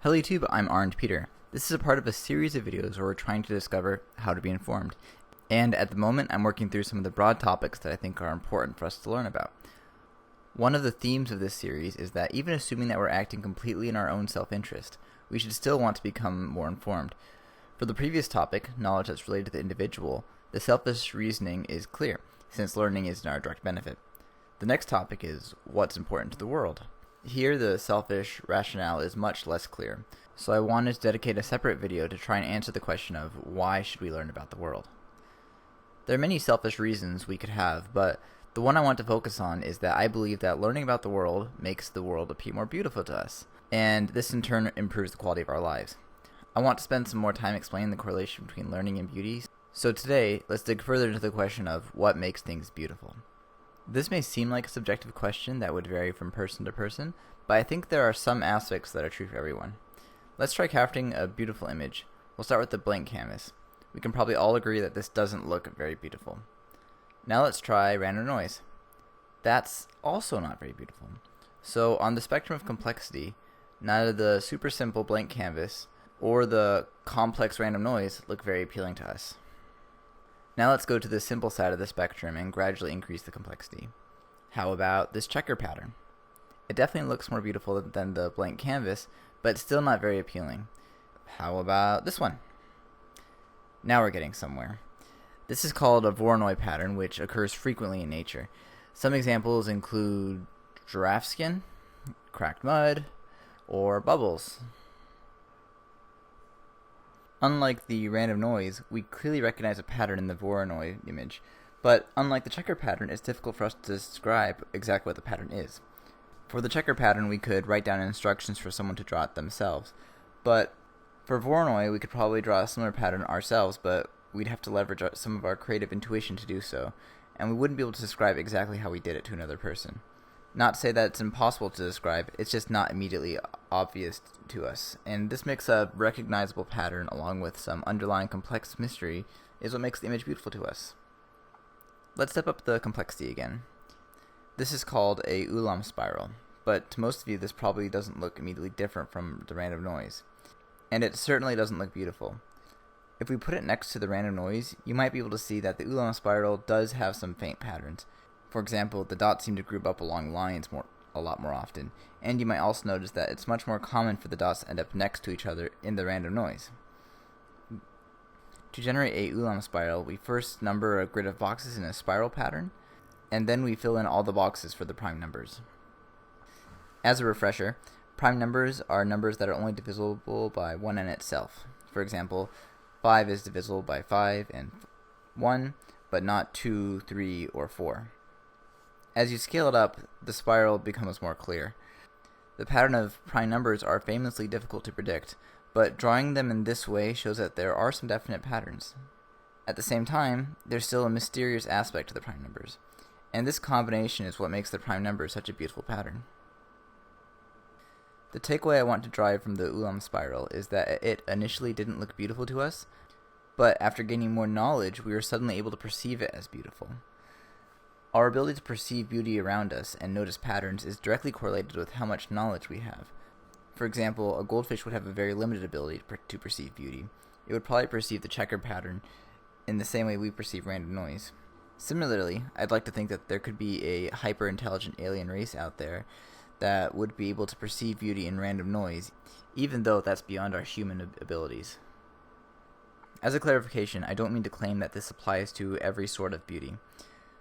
Hello YouTube, I'm Arend Peter. This is a part of a series of videos where we're trying to discover how to be informed. And at the moment, I'm working through some of the broad topics that I think are important for us to learn about. One of the themes of this series is that even assuming that we're acting completely in our own self-interest, we should still want to become more informed. For the previous topic, knowledge that's related to the individual, the selfish reasoning is clear, since learning is in our direct benefit. The next topic is what's important to the world. Here, the selfish rationale is much less clear, so I wanted to dedicate a separate video to try and answer the question of why should we learn about the world. There are many selfish reasons we could have, but the one I want to focus on is that I believe that learning about the world makes the world appear more beautiful to us, and this in turn improves the quality of our lives. I want to spend some more time explaining the correlation between learning and beauty, so today let's dig further into the question of what makes things beautiful. This may seem like a subjective question that would vary from person to person, but I think there are some aspects that are true for everyone. Let's try crafting a beautiful image. We'll start with the blank canvas. We can probably all agree that this doesn't look very beautiful. Now let's try random noise. That's also not very beautiful. So on the spectrum of complexity, neither the super simple blank canvas or the complex random noise look very appealing to us. Now let's go to the simple side of the spectrum and gradually increase the complexity. How about this checker pattern? It definitely looks more beautiful than the blank canvas, but it's still not very appealing. How about this one? Now we're getting somewhere. This is called a Voronoi pattern, which occurs frequently in nature. Some examples include giraffe skin, cracked mud, or bubbles. Unlike the random noise, we clearly recognize a pattern in the Voronoi image, but unlike the checker pattern, it's difficult for us to describe exactly what the pattern is. For the checker pattern, we could write down instructions for someone to draw it themselves, but for Voronoi, we could probably draw a similar pattern ourselves, but we'd have to leverage some of our creative intuition to do so, and we wouldn't be able to describe exactly how we did it to another person. Not to say that it's impossible to describe, it's just not immediately obvious to us, and this makes a recognizable pattern along with some underlying complex mystery is what makes the image beautiful to us. Let's step up the complexity again. This is called a Coulomb spiral, but to most of you this probably doesn't look immediately different from the random noise, and it certainly doesn't look beautiful. If we put it next to the random noise, you might be able to see that the Coulomb spiral does have some faint patterns. For example, the dots seem to group up along lines a lot more often, and you might also notice that it's much more common for the dots to end up next to each other in the random noise. To generate a Coulomb spiral, we first number a grid of boxes in a spiral pattern, and then we fill in all the boxes for the prime numbers. As a refresher, prime numbers are numbers that are only divisible by 1 in itself. For example, 5 is divisible by 5 and 1, but not 2, 3, or 4. As you scale it up, the spiral becomes more clear. The pattern of prime numbers are famously difficult to predict, but drawing them in this way shows that there are some definite patterns. At the same time, there's still a mysterious aspect to the prime numbers, and this combination is what makes the prime numbers such a beautiful pattern. The takeaway I want to drive from the Coulomb spiral is that it initially didn't look beautiful to us, but after gaining more knowledge, we were suddenly able to perceive it as beautiful. Our ability to perceive beauty around us and notice patterns is directly correlated with how much knowledge we have. For example, a goldfish would have a very limited ability to perceive beauty. It would probably perceive the checker pattern in the same way we perceive random noise. Similarly, I'd like to think that there could be a hyper-intelligent alien race out there that would be able to perceive beauty in random noise, even though that's beyond our human abilities. As a clarification, I don't mean to claim that this applies to every sort of beauty.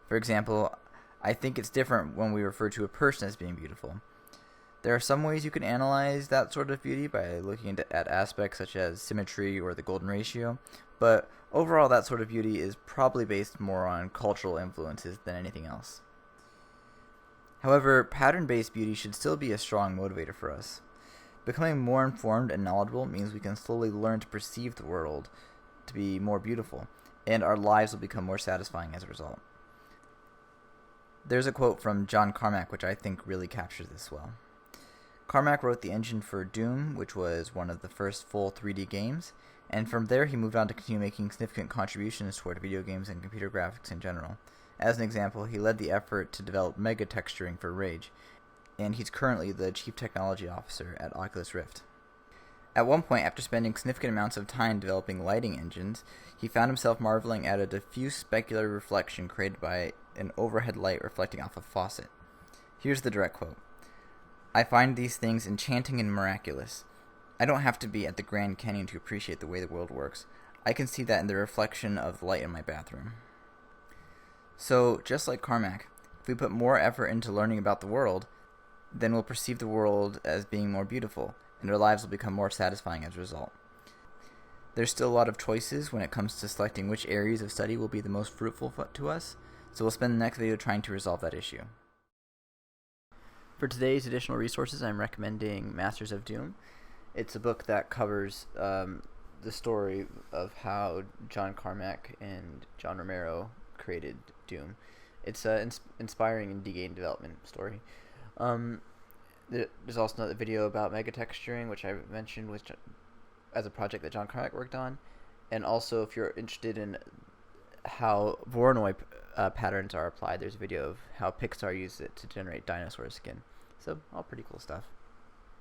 For example, I think it's different when we refer to a person as being beautiful. There are some ways you can analyze that sort of beauty by looking at aspects such as symmetry or the golden ratio, but overall that sort of beauty is probably based more on cultural influences than anything else. However, pattern-based beauty should still be a strong motivator for us. Becoming more informed and knowledgeable means we can slowly learn to perceive the world to be more beautiful, and our lives will become more satisfying as a result. There's a quote from John Carmack which I think really captures this well. Carmack wrote the engine for Doom, which was one of the first full 3D games, and from there he moved on to continue making significant contributions toward video games and computer graphics in general. As an example, he led the effort to develop mega texturing for Rage, and he's currently the Chief Technology Officer at Oculus Rift. At one point, after spending significant amounts of time developing lighting engines, he found himself marveling at a diffuse specular reflection created by an overhead light reflecting off a faucet. Here's the direct quote. "I find these things enchanting and miraculous. I don't have to be at the Grand Canyon to appreciate the way the world works. I can see that in the reflection of the light in my bathroom." So, just like Carmack, if we put more effort into learning about the world, then we'll perceive the world as being more beautiful, and our lives will become more satisfying as a result. There's still a lot of choices when it comes to selecting which areas of study will be the most fruitful to us, so we'll spend the next video trying to resolve that issue. For today's additional resources, I'm recommending Masters of Doom. It's a book that covers the story of how John Carmack and John Romero created Doom. It's an inspiring indie game development story. There's also another video about megatexturing, which I mentioned as a project that John Carmack worked on. And also, if you're interested in how Voronoi patterns are applied, there's a video of how Pixar used it to generate dinosaur skin. So, all pretty cool stuff.